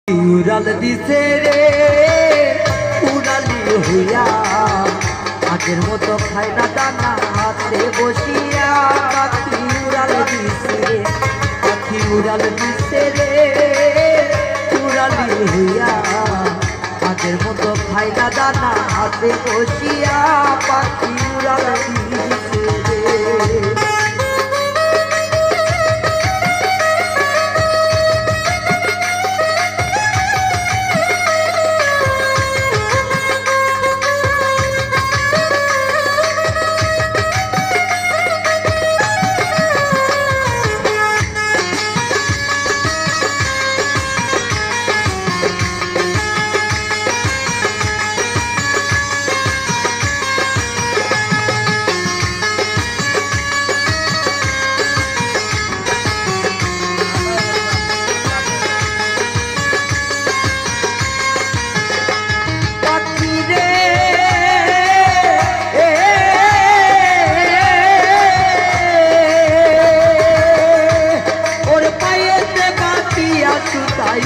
উড়াল দিছে রে উড়ালি হইয়া আগের মতো খাই না দানা হাতে বসিয়া পাখি উড়াল দিছে রে পাখি উড়াল দিছে রে উড়ালি হইয়া আগের মতো খাই না দানা হাতে বসিয়া পাখি উড়াল দিছে রে।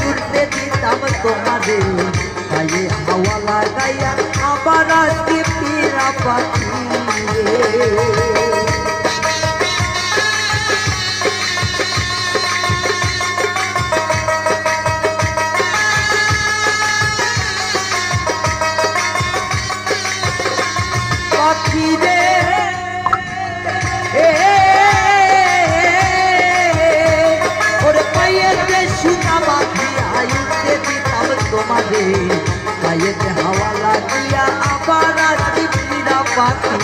উঠতে দিতাম তোমারে গায়ে হাওয়া লাগাইয়া আবার আজকে ফিরা পাখি পাখি রে ওরে পাইয়েতে সুতা বাঁধিয়া উঠতে দিতাম তোমারে গায়েতে হাওয়া লাগিয়া আবার আজকে ফিরা পাখি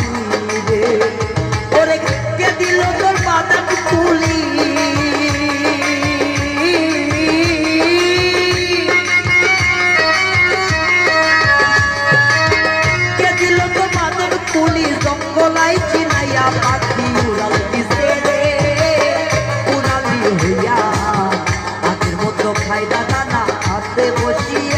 রে ওরে কে দিল তোর বাদাম তুলি কে দিল তোর বাদাম তুলি জঙ্গলাই চিনাইয়া পাখি উড়াল দিছে রে উড়ালি হইয়া আগের মতো খাই দানা হাতে বসিয়া